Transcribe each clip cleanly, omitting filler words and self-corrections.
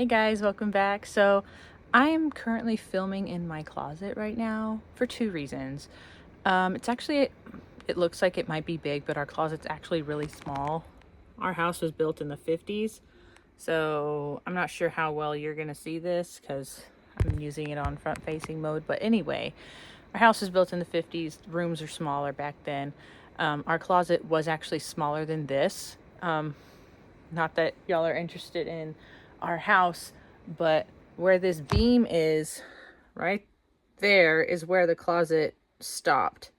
Hey guys, welcome back. So I am currently filming in my closet right now for two reasons. It looks like it might be big, but our closet's actually really small. Our house was built in the 50s, so I'm not sure how well you're gonna see this because I'm using it on front facing mode. But anyway, our house was built in the 50s. Rooms are smaller back then. Our closet was actually smaller than this. Not that y'all are interested in our house, but where this beam is, right there is where the closet stopped.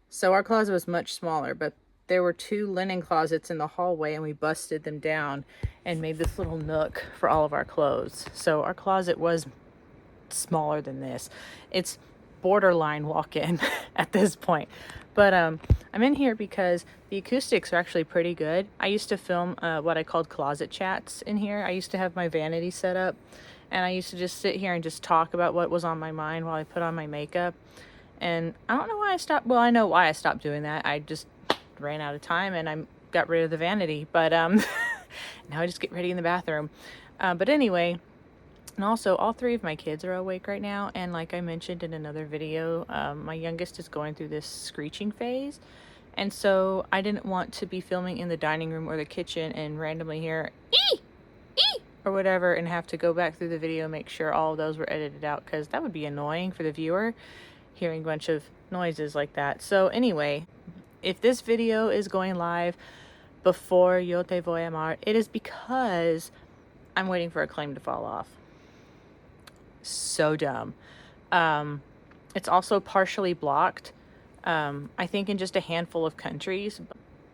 So our closet was much smaller, but there were two linen closets in the hallway and we busted them down and made this little nook for all of our clothes. So our closet was smaller than this. It's borderline walk-in at this point. But I'm in here because the acoustics are actually pretty good. I used to film what I called closet chats in here. I used to have my vanity set up and I used to just sit here and just talk about what was on my mind while I put on my makeup. And I don't know why I stopped. Well, I know why I stopped doing that. I just ran out of time and I got rid of the vanity. But now I just get ready in the bathroom. But anyway, and also, all three of my kids are awake right now, and like I mentioned in another video, my youngest is going through this screeching phase, and so I didn't want to be filming in the dining room or the kitchen and randomly hear "ee! Ee!" or whatever and have to go back through the video and make sure all of those were edited out, because that would be annoying for the viewer, hearing a bunch of noises like that. So anyway, if this video is going live before Yo Te Voy a Amar, it is because I'm waiting for a claim to fall off. So dumb. It's also partially blocked, I think in just a handful of countries.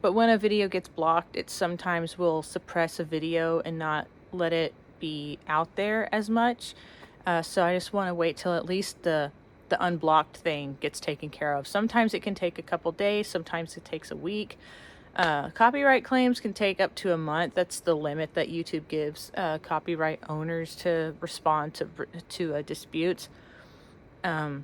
But when a video gets blocked, it sometimes will suppress a video and not let it be out there as much. So I just want to wait till at least the unblocked thing gets taken care of. Sometimes it can take a couple days, sometimes it takes a week. Copyright claims can take up to a month. That's the limit that YouTube gives copyright owners to respond to disputes. Not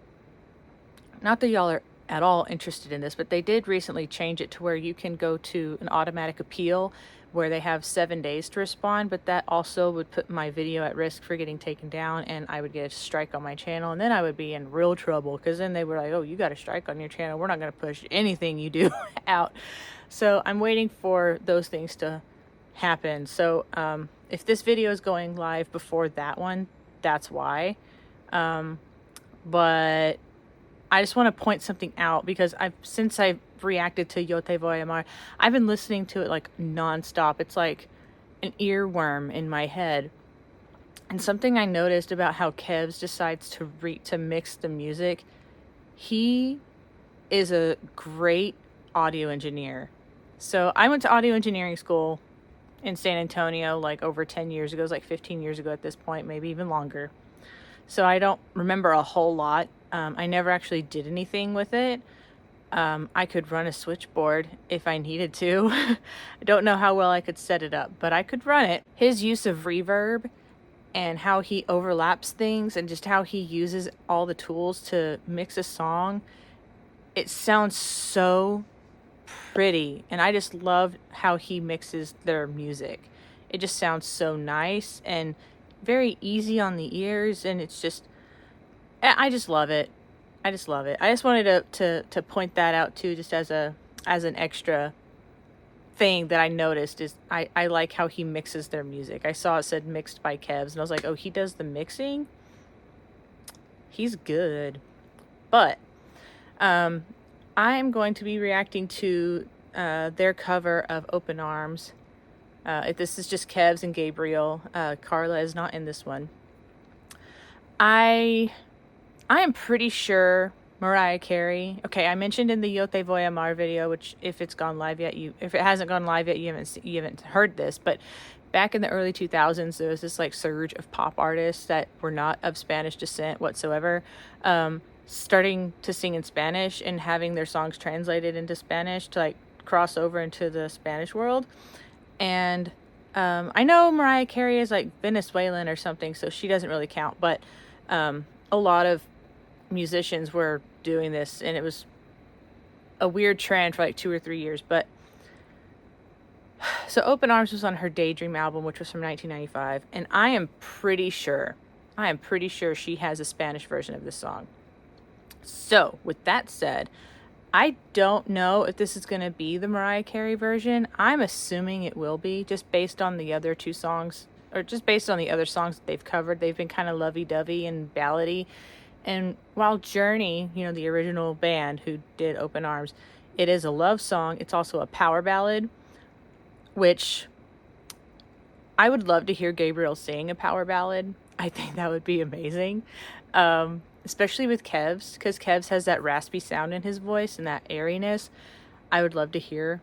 that y'all are at all interested in this, but they did recently change it to where you can go to an automatic appeal where they have 7 days to respond, but that also would put my video at risk for getting taken down, and I would get a strike on my channel, and then I would be in real trouble, because then they were like, oh, you got a strike on your channel, we're not going to push anything you do out. So I'm waiting for those things to happen. So if this video is going live before that one, that's why. But I just want to point something out, because since I've reacted to Yo Te Voy a Amar, I've been listening to it like nonstop. It's like an earworm in my head. And something I noticed about how Kevz decides to mix the music, he is a great audio engineer. So I went to audio engineering school in San Antonio like over 10 years ago. It was like 15 years ago at this point, maybe even longer. So I don't remember a whole lot. I never actually did anything with it. I could run a switchboard if I needed to. I don't know how well I could set it up, but I could run it. His use of reverb and how he overlaps things and just how he uses all the tools to mix a song, it sounds so pretty. And I just love how he mixes their music. It just sounds so nice and very easy on the ears, and it's just, I just love it. I just love it. I just wanted to point that out too, just as an extra thing that I noticed is I like how he mixes their music. I saw it said mixed by Kevz, and I was like, oh, he does the mixing? He's good. But I'm going to be reacting to their cover of Open Arms. This is just Kevz and Gabriel. Carla is not in this one. I am pretty sure Mariah Carey. Okay, I mentioned in the Yo Te Voy a Amar video, which if it's gone live yet, if it hasn't gone live yet, you haven't heard this. But back in the early 2000s, there was this like surge of pop artists that were not of Spanish descent whatsoever, starting to sing in Spanish and having their songs translated into Spanish to like cross over into the Spanish world. And I know Mariah Carey is like Venezuelan or something, so she doesn't really count. But a lot of musicians were doing this, and it was a weird trend for like 2 or 3 years. But So Open Arms was on her Daydream album, which was from 1995, and I am pretty sure she has a Spanish version of this song. So with that said, I don't know if this is going to be the Mariah Carey version. I'm assuming it will be, just based on the other two songs, or just based on the other songs that they've covered. They've been kind of lovey-dovey and ballady. And while Journey, you know, the original band who did Open Arms, it is a love song, it's also a power ballad, which I would love to hear Gabriel sing a power ballad. I think that would be amazing. Especially with Kevz, because Kevz has that raspy sound in his voice and that airiness. I would love to hear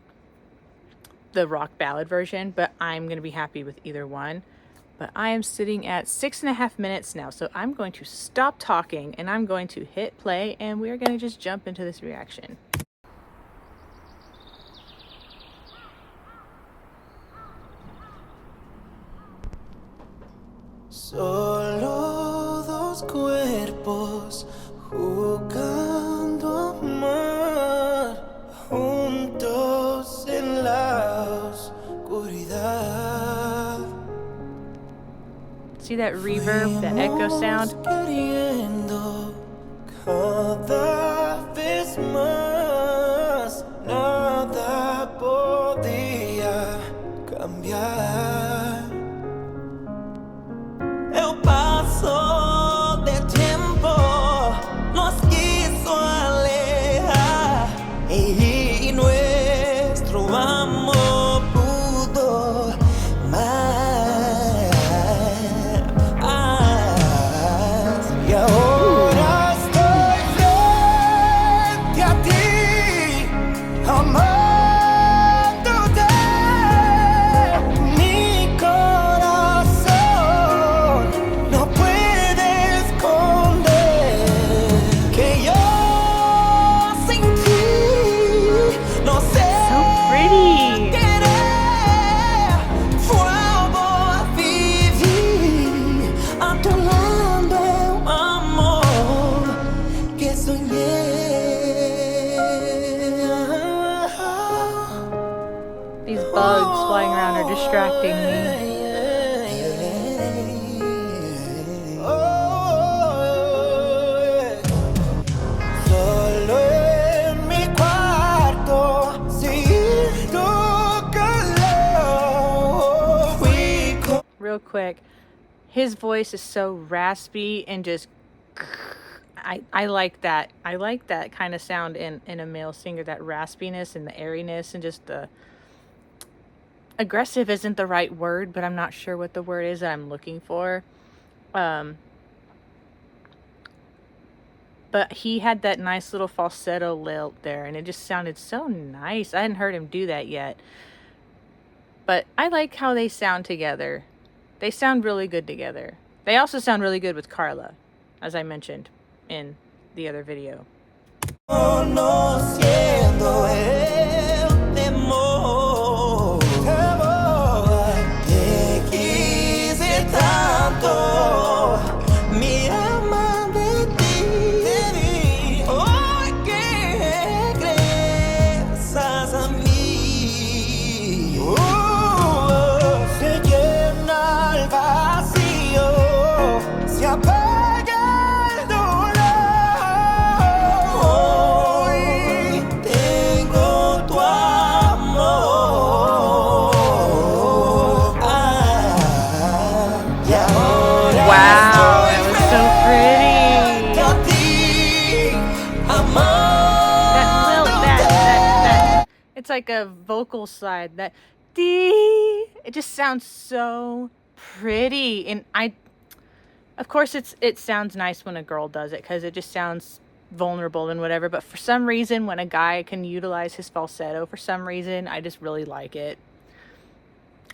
the rock ballad version, but I'm going to be happy with either one. But I am sitting at 6.5 minutes now, so I'm going to stop talking and I'm going to hit play and we're going to just jump into this reaction. Solo dos cuerpos jugando a amar juntos en la oscuridad. See that reverb, the echo sound? Queriendo cada vez más, nada podía cambiar. El paso del tiempo nos quiso alejar y nuestro amor pudo más. Y ahora estoy frente a ti, amándote. Mi corazón no puede esconder que yo sin ti no sé. So pretty. Querer vuelvo a vivir adorando el amor que soñé. These bugs flying around are distracting me. Solo en mi cuarto, sin tu calor, fui con... Real quick, his voice is so raspy and just I like that. I like that kind of sound in a male singer, that raspiness and the airiness and just the aggressive isn't the right word, but I'm not sure what the word is that I'm looking for. But he had that nice little falsetto lilt there, and it just sounded so nice. I hadn't heard him do that yet. But I like how they sound together. They sound really good together. They also sound really good with Carla, as I mentioned in the other video. Conociendo el temor, te quise tanto, mi alma de ti, hoy que regresas a mí, se llena el vacío, se apaga el dolor. Hoy tengo tu amor. Y ahora Wow, that was so pretty. estoy frente a ti, That lilt, amándote. that it's like a vocal slide. That dee, it just sounds so pretty, and of course, it sounds nice when a girl does it because it just sounds vulnerable and whatever. But for some reason, when a guy can utilize his falsetto, for some reason, I just really like it.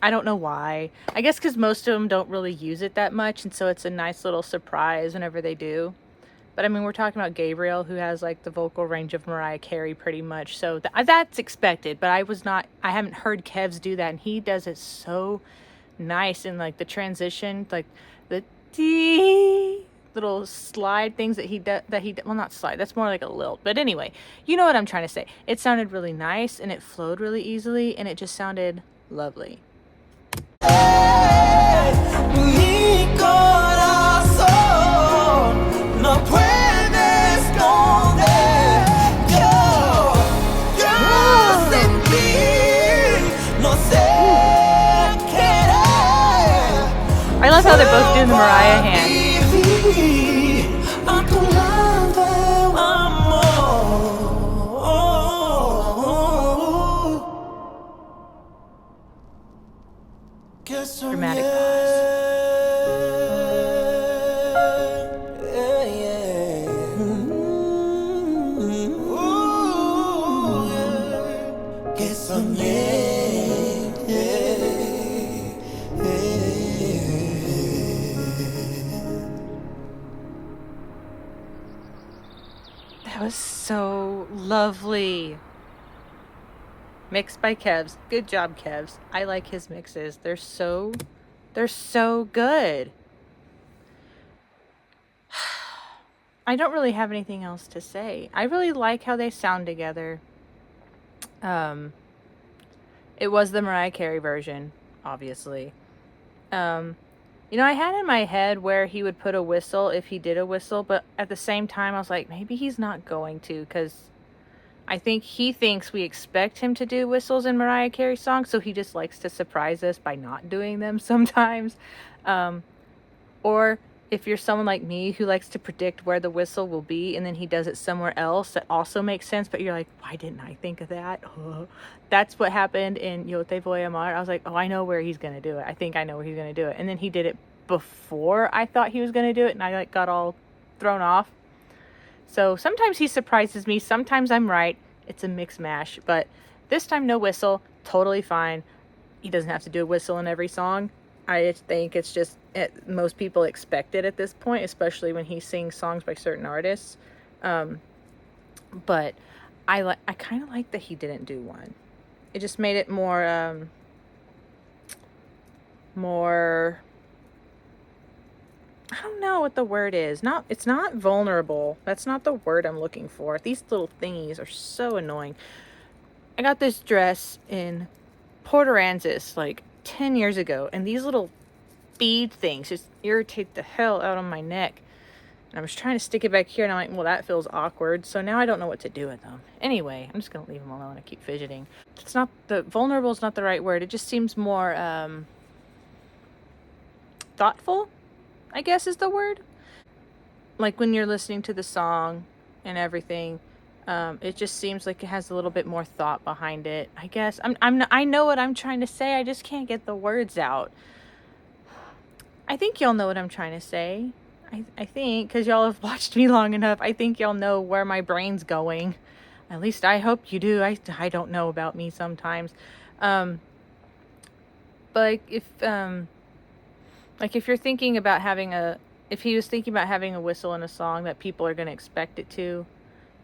I don't know why. I guess because most of them don't really use it that much, and so it's a nice little surprise whenever they do. But I mean, we're talking about Gabriel, who has like the vocal range of Mariah Carey pretty much, so that's expected. But I haven't heard Kevz do that, and he does it so nice. And like the transition, like the dee little slide things that he well, not slide, that's more like a lilt, but anyway, you know what I'm trying to say. It sounded really nice and it flowed really easily and it just sounded lovely. Mi corazón no puede esconder. Yo sin ti no sé querer. I love how they're both doing the Mariah hand. Vivir a tu lado, amor. Que Dramatic soñé. Que soñé. That was so lovely. Mixed by Kevz. Good job, Kevz. I like his mixes. They're so good. I don't really have anything else to say. I really like how they sound together. It was the Mariah Carey version, obviously. You know, I had in my head where he would put a whistle if he did a whistle, but at the same time I was like, maybe he's not going to, because I think he thinks we expect him to do whistles in Mariah Carey songs, so he just likes to surprise us by not doing them sometimes. Or if you're someone like me who likes to predict where the whistle will be and then he does it somewhere else, that also makes sense, but you're like, why didn't I think of that? That's what happened in Yo Te Voy a Amar. I was like, oh, I know where he's going to do it. I think I know where he's going to do it. And then he did it before I thought he was going to do it, and I got all thrown off. So sometimes he surprises me. Sometimes I'm right. It's a mix mash. But this time, no whistle. Totally fine. He doesn't have to do a whistle in every song. I think it's just most people expect it at this point, especially when he sings songs by certain artists. But I kind of like that he didn't do one. It just made it more I don't know what the word is. It's not vulnerable. That's not the word I'm looking for. These little thingies are so annoying. I got this dress in Port Aransas like 10 years ago, and these little bead things just irritate the hell out of my neck. And I was trying to stick it back here, and I'm like, well, that feels awkward. So now I don't know what to do with them. Anyway, I'm just going to leave them alone. I keep fidgeting. Vulnerable is not the right word. It just seems more thoughtful, I guess is the word. Like when you're listening to the song and everything, it just seems like it has a little bit more thought behind it. I guess I know what I'm trying to say. I just can't get the words out. I think y'all know what I'm trying to say. I think, because y'all have watched me long enough, I think y'all know where my brain's going. At least I hope you do. I don't know about me sometimes. But if you're thinking about if he was thinking about having a whistle in a song that people are going to expect it to,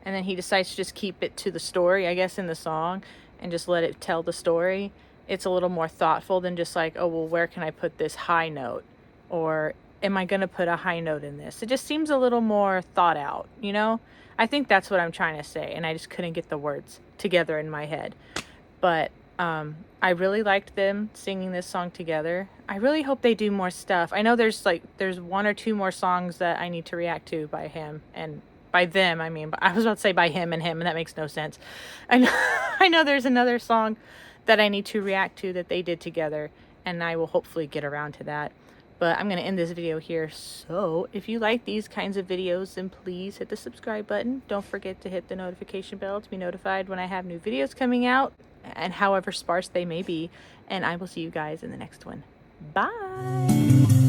and then he decides to just keep it to the story, I guess, in the song, and just let it tell the story, it's a little more thoughtful than just like, oh, well, where can I put this high note? Or am I going to put a high note in this? It just seems a little more thought out, you know? I think that's what I'm trying to say, and I just couldn't get the words together in my head. But I really liked them singing this song together. I really hope they do more stuff. I know there's one or two more songs that I need to react to by him, and by them, I mean, but I was about to say by him, and that makes no sense. I know there's another song that I need to react to that they did together, and I will hopefully get around to that. But I'm going to end this video here. So if you like these kinds of videos, then please hit the subscribe button. Don't forget to hit the notification bell to be notified when I have new videos coming out, and however sparse they may be. And I will see you guys in the next one. Bye.